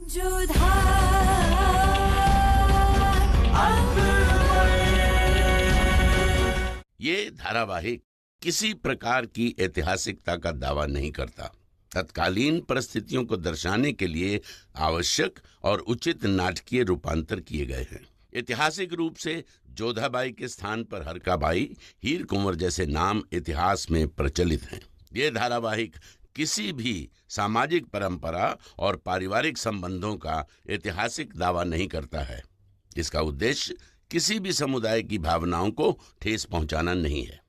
ये धारावाहिक किसी प्रकार की ऐतिहासिकता का दावा नहीं करता। तत्कालीन परिस्थितियों को दर्शाने के लिए आवश्यक और उचित नाटकीय रूपांतर किए गए हैं। ऐतिहासिक रूप से जोधाबाई के स्थान पर हरकाबाई, हीर कुंवर जैसे नाम इतिहास में प्रचलित हैं। ये धारावाहिक किसी भी सामाजिक परंपरा और पारिवारिक संबंधों का ऐतिहासिक दावा नहीं करता है। इसका उद्देश्य किसी भी समुदाय की भावनाओं को ठेस पहुंचाना नहीं है।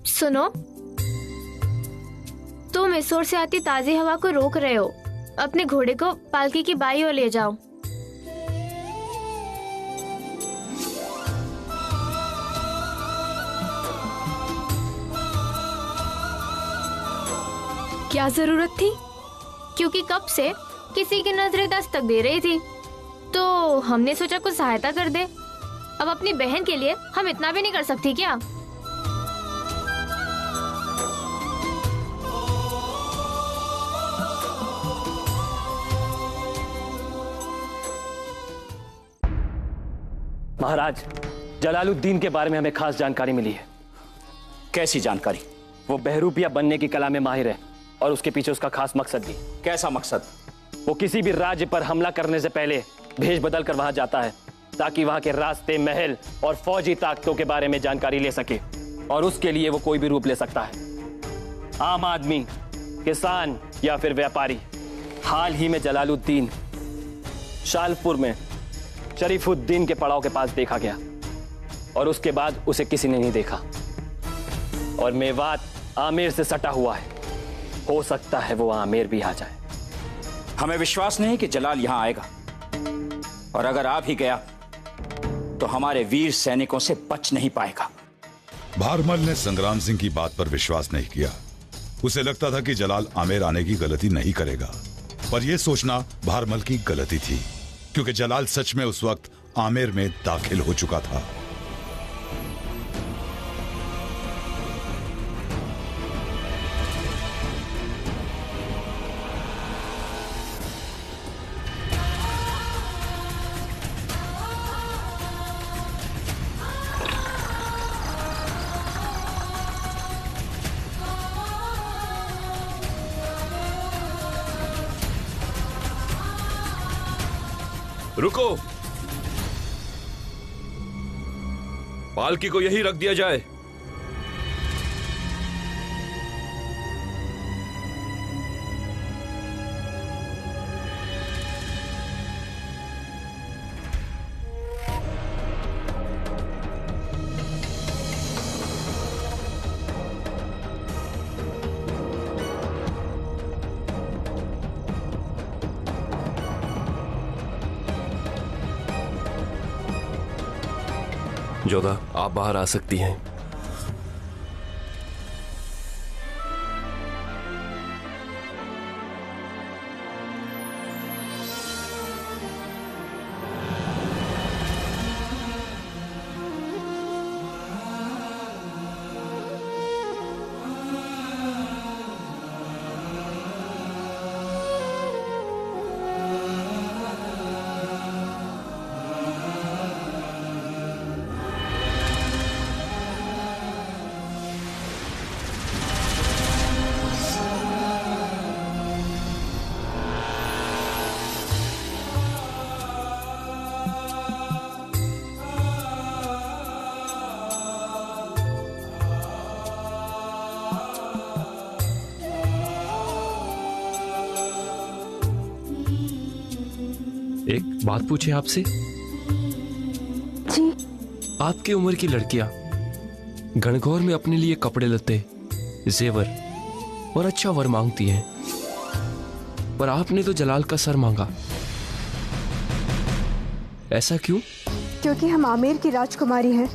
सुनो, तुम इस ओर से आती ताजी हवा को रोक रहे हो। अपने घोड़े को पालकी की बाई ओर ले जाओ। क्या जरूरत थी? क्योंकि कब से किसी की नजरें दस्तक दे रही थी, तो हमने सोचा कुछ सहायता कर दे। अब अपनी बहन के लिए हम इतना भी नहीं कर सकती क्या? महाराज, जलालुद्दीन के बारे में हमें खास जानकारी मिली है। कैसी जानकारी? वो बहरूपिया बनने की कला में माहिर है और उसके पीछे उसका खास मकसद भी। कैसा मकसद? वो किसी भी राज्य पर हमला करने से पहले भेष बदल कर वहां जाता है ताकि वहां के रास्ते, महल और फौजी ताकतों के बारे में जानकारी ले सके। और उसके लिए वो कोई भी रूप ले सकता है, आम आदमी, किसान या फिर व्यापारी। हाल ही में जलालुद्दीन शालपुर में शरीफुद्दीन के पड़ाव के पास देखा गया और उसके बाद उसे किसी ने नहीं देखा। और मेवात आमेर से सटा हुआ है, हो सकता है वो आमेर भी आ जाए। हमें विश्वास नहीं कि जलाल यहां आएगा, और अगर आ भी गया तो हमारे वीर सैनिकों से बच नहीं पाएगा। भारमल ने संग्राम सिंह की बात पर विश्वास नहीं किया। उसे लगता था कि जलाल आमेर आने की गलती नहीं करेगा, पर यह सोचना भारमल की गलती थी, क्योंकि जलाल सच में उस वक्त आमेर में दाखिल हो चुका था। रुको, पालकी को यही रख दिया जाए। जोधा, आप बाहर आ सकती हैं। एक बात पूछे आपसे? जी। आपकी उम्र की लड़कियां घनघोर में अपने लिए कपड़े लत्ते, जेवर और अच्छा वर मांगती हैं, पर आपने तो जलाल का सर मांगा। ऐसा क्यों? क्योंकि हम आमेर की राजकुमारी हैं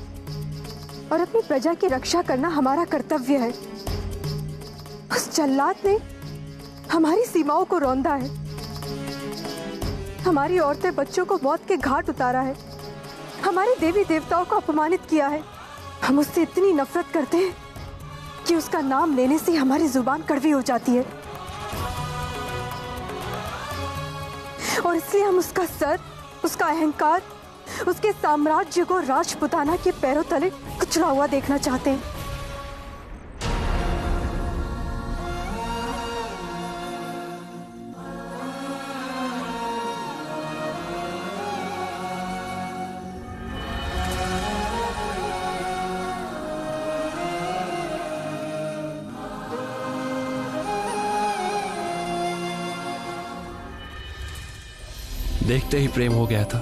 और अपनी प्रजा की रक्षा करना हमारा कर्तव्य है। उस जल्लाद ने हमारी सीमाओं को रौंदा है, हमारी औरतें बच्चों को मौत के घाट उतारा है, हमारे देवी देवताओं को अपमानित किया है। हम उससे इतनी नफरत करते हैं कि उसका नाम लेने से हमारी जुबान कड़वी हो जाती है, और इसलिए हम उसका सर, उसका अहंकार, उसके साम्राज्य को राजपुताना के पैरों तले कुचला हुआ देखना चाहते हैं। देखते ही प्रेम हो गया था,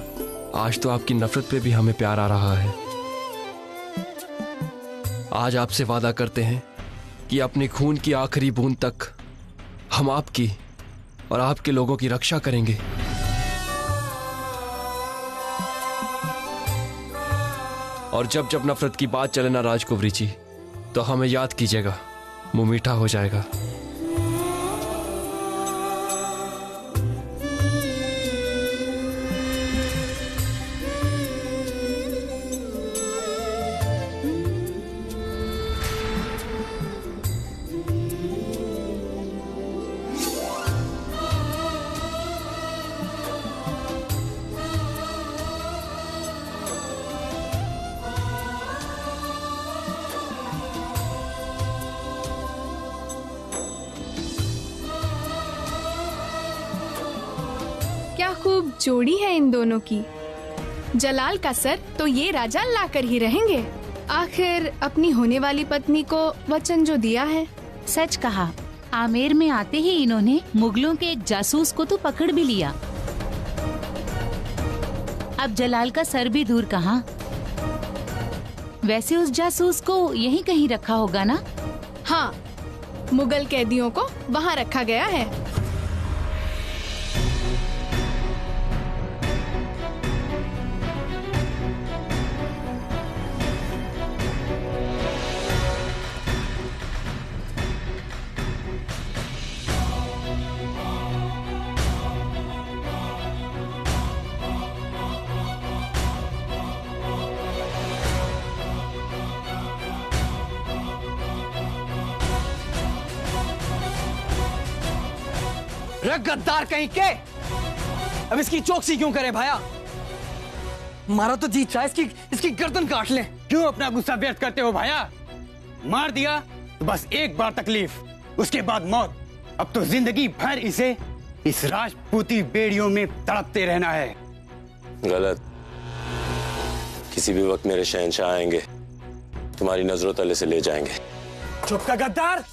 आज तो आपकी नफरत पे भी हमें प्यार आ रहा है। आज आपसे वादा करते हैं कि अपने खून की आखिरी बूंद तक हम आपकी और आपके लोगों की रक्षा करेंगे। और जब जब नफरत की बात चले ना राजकुमारी जी, तो हमें याद कीजिएगा, मुंह मीठा हो जाएगा। क्या खूब जोड़ी है इन दोनों की। जलाल का सर तो ये राजा लाकर ही रहेंगे। आखिर अपनी होने वाली पत्नी को वचन जो दिया है। सच कहा, आमेर में आते ही इन्होंने मुगलों के एक जासूस को तो पकड़ भी लिया। अब जलाल का सर भी दूर कहाँ। वैसे उस जासूस को यहीं कहीं रखा होगा ना? हाँ, मुगल कैदियों को वहाँ रखा गया है। गद्दार कहीं के, अब इसकी चौकसी क्यों करे भाया? मारा तो जी चाहे इसकी गर्दन काट ले। क्यों अपना गुस्सा व्यक्त करते हो भाया? मार दिया तो बस एक बार तकलीफ, उसके बाद मौत। अब तो जिंदगी भर इसे इस राजपूती बेड़ियों में तड़पते रहना है। गलत। किसी भी वक्त मेरे शहंशाह आएंगे, तुम्हारी नजरों तले से ले जाएंगे। चुप का गद्दार।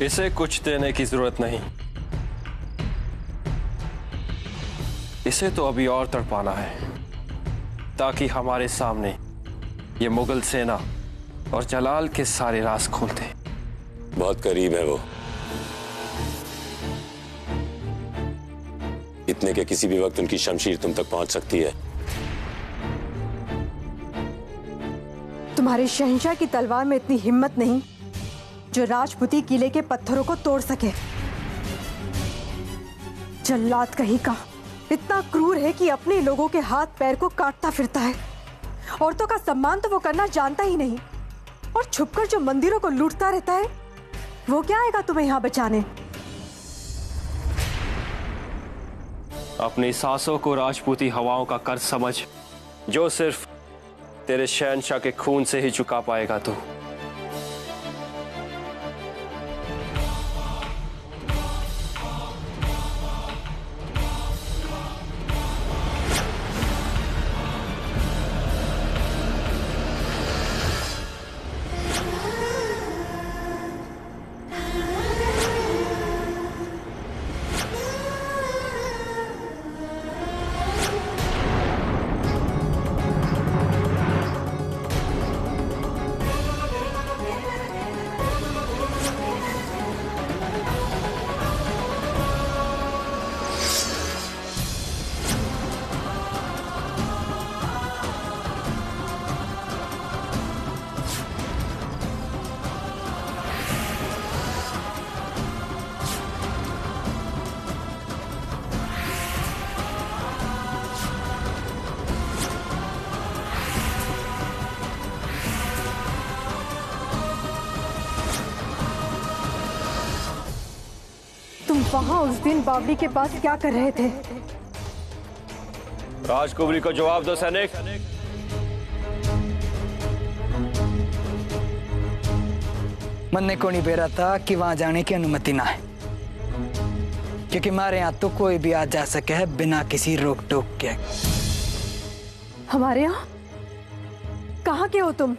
इसे कुछ देने की जरूरत नहीं, इसे तो अभी और तड़पाना है, ताकि हमारे सामने ये मुगल सेना और जलाल के सारे राज खोल दे। बहुत करीब है वो, इतने के किसी भी वक्त उनकी शमशीर तुम तक पहुंच सकती है। तुम्हारे शहंशाह की तलवार में इतनी हिम्मत नहीं जो राजपूती किले के पत्थरों को तोड़ सके। जल्लाद कहीं का इतना क्रूर है कि अपने लोगों के हाथ पैर को काटता फिरता है। औरतों का सम्मान तो वो करना जानता ही नहीं, और छुपकर जो मंदिरों को लूटता रहता है, वो क्या आएगा तुम्हें यहाँ बचाने? अपनी सांसों को राजपूती हवाओं का कर्ज समझ, जो सिर्फ तेरे शहंशाह के खून से ही चुका पाएगा तू। वहाँ उस दिन बावली के पास क्या कर रहे थे? राजकुमारी को जवाब दो सैनिक। मन को नहीं बेरा था कि वहां जाने की अनुमति ना है, क्योंकि हमारे यहाँ तो कोई भी आ जा सके है बिना किसी रोक टोक के। हमारे यहाँ? कहाँ के हो तुम?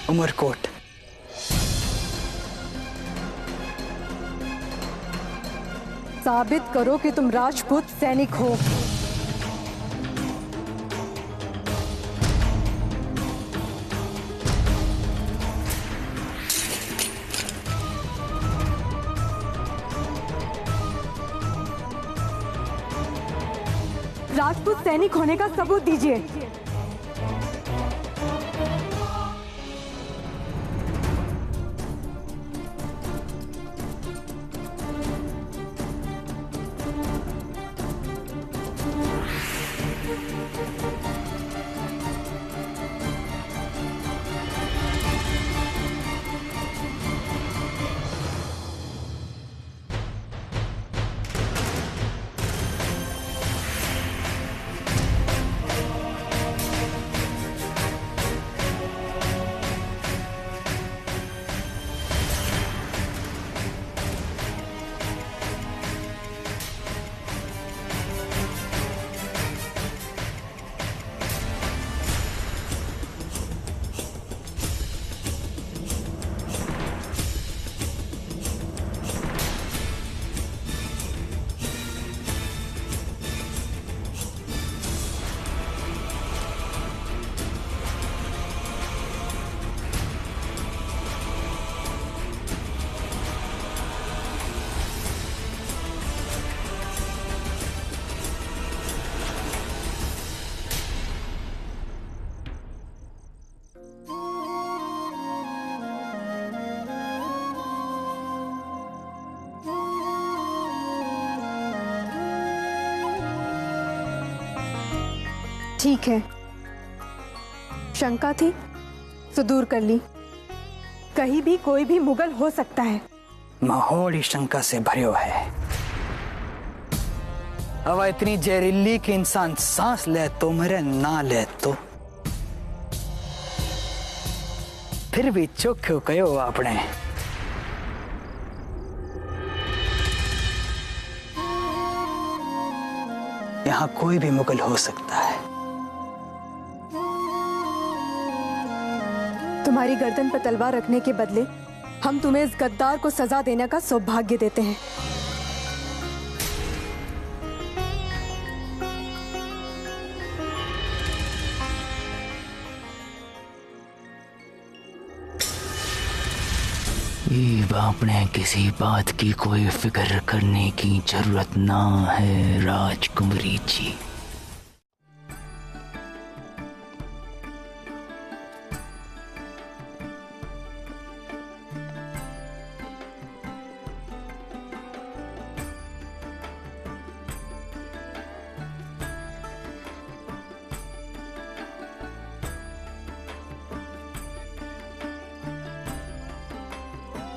उमरकोट। साबित करो कि तुम राजपूत सैनिक हो। राजपूत सैनिक होने का सबूत दीजिए। ठीक है, शंका थी तो दूर कर ली। कहीं भी कोई भी मुगल हो सकता है। माहौल ही शंका से भरे हुआ है। हवा इतनी जहरीली कि इंसान सांस ले तो मरे, ना ले तो। फिर भी चोख्यो कहो आपने। यहाँ कोई भी मुगल हो सकता है। तुम्हारी गर्दन पर तलवार रखने के बदले हम तुम्हें इस गद्दार को सजा देने का सौभाग्य देते हैं। आपने किसी बात की कोई फिक्र करने की जरूरत ना है राजकुमारी जी।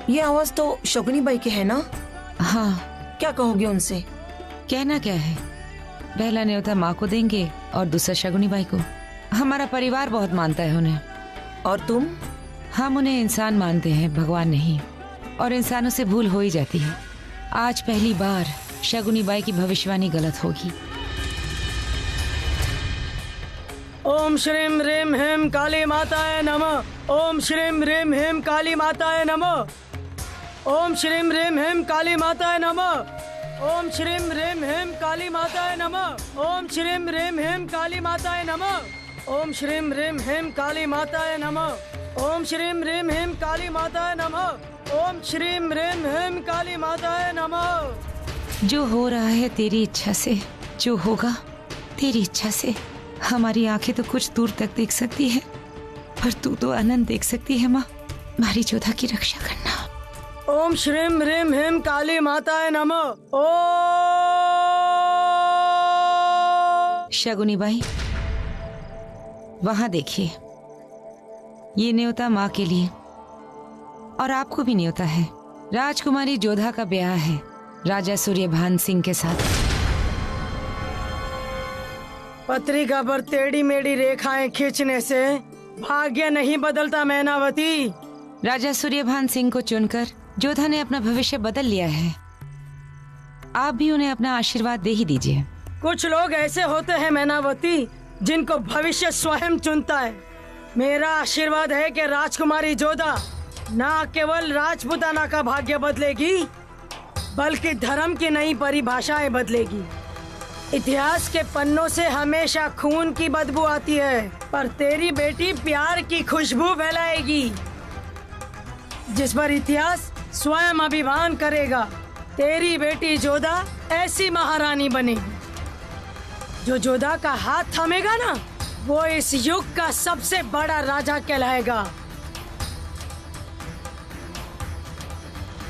ये आवाज तो शगुनी बाई की है ना? हाँ। क्या कहोगे उनसे? कहना क्या है, पहला न्योता माँ को देंगे और दूसरा शगुनी बाई को। हमारा परिवार बहुत मानता है उन्हें। और तुम? हम उन्हें इंसान मानते हैं, भगवान नहीं। और इंसानों से भूल हो ही जाती है। आज पहली बार शगुनी बाई की भविष्यवाणी गलत होगी। ओम श्रीम ह्रीम ह्रीम काली माताय नमः। ओम श्रीम ह्रीम ह्रीम काली माताय नमः। ओम श्रीम ह्रीम ह्रीम काली माताय नमः। ओम श्रीम ह्रीम ह्रीम काली माताय नमः। ओम श्रीम ह्रीम ह्रीम काली माताय नमः। ओम श्रीम ह्रीम ह्रीम काली माताय नमः। ओम श्रीम ह्रीम ह्रीम काली माताय नमः। ओम श्रीम ह्रीम ह्रीम काली माताय नमः। जो हो रहा है तेरी इच्छा से, जो होगा तेरी इच्छा से। हमारी आंखें तो कुछ दूर तक देख सकती है, पर तू तो अनंत देख सकती है। माँ, हमारी जोधा की रक्षा करना। ओम श्रीम ह्रीम ह्रीम काली माताय नमः। ओम शगुनी बाई, वहां देखिए, ये न्योता माँ के लिए और आपको भी न्योता है। राजकुमारी जोधा का ब्याह है राजा सूर्यभान सिंह के साथ। पत्रिका पर टेढ़ी मेढ़ी रेखाएं खींचने से भाग्य नहीं बदलता मैनावती। राजा सूर्यभान सिंह को चुनकर जोधा ने अपना भविष्य बदल लिया है। आप भी उन्हें अपना आशीर्वाद दे ही दीजिए। कुछ लोग ऐसे होते हैं मैनावती जिनको भविष्य स्वयं चुनता है। मेरा आशीर्वाद है कि राजकुमारी जोधा न केवल राजपुताना का भाग्य बदलेगी बल्कि धर्म की नई परिभाषाएं बदलेगी। इतिहास के पन्नों से हमेशा खून की बदबू आती है, पर तेरी बेटी प्यार की खुशबू फैलाएगी जिस पर इतिहास स्वयं अभिमान करेगा। तेरी बेटी जोधा ऐसी महारानी बनेगी। जो जोधा का हाथ थामेगा ना, वो इस युग का सबसे बड़ा राजा कहलाएगा।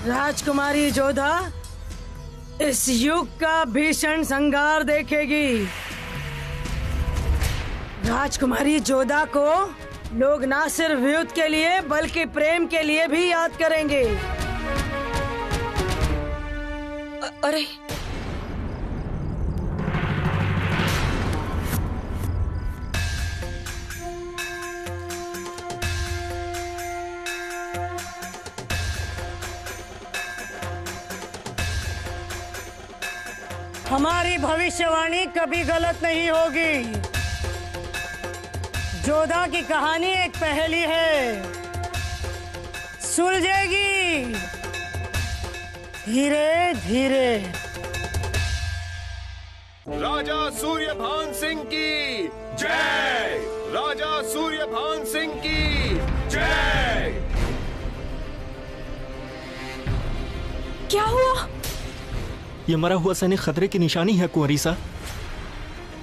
राजकुमारी जोधा इस युग का भीषण संहार देखेगी। राजकुमारी जोधा को लोग ना सिर्फ युद्ध के लिए बल्कि प्रेम के लिए भी याद करेंगे। अरे हमारी भविष्यवाणी कभी गलत नहीं होगी। जोधा की कहानी एक पहेली है, सुलझेगी धीरे धीरे। राजा सूर्यभान सिंह की जय। राजा सूर्यभान सिंह की जय। क्या हुआ? ये मरा हुआ सैनिक खतरे की निशानी है कुंवरीसा।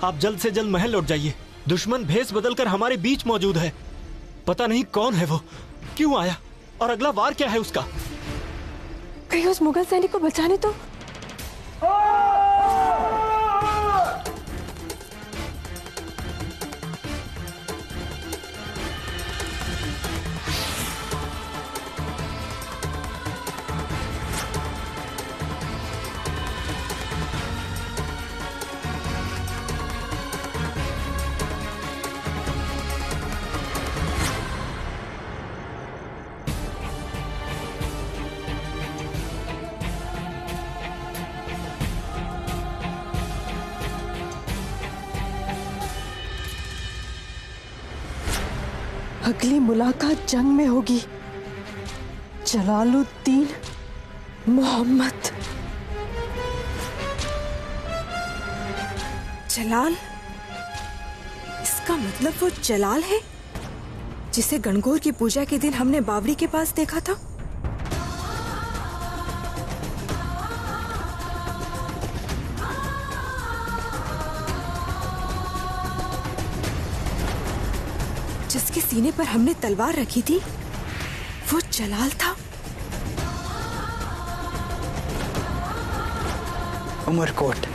आप जल्द से जल्द महल लौट जाइए। दुश्मन भेष बदलकर हमारे बीच मौजूद है। पता नहीं कौन है वो, क्यों आया और अगला वार क्या है उसका। कहीं उस मुगल सैनिक को बचाने तो। अगली मुलाकात जंग में होगी। जलालुद्दीन मोहम्मद। जलाल? इसका मतलब वो जलाल है जिसे गणगौर की पूजा के दिन हमने बावरी के पास देखा था। जिसके सीने पर हमने तलवार रखी थी वो जलाल था। उमरकोट।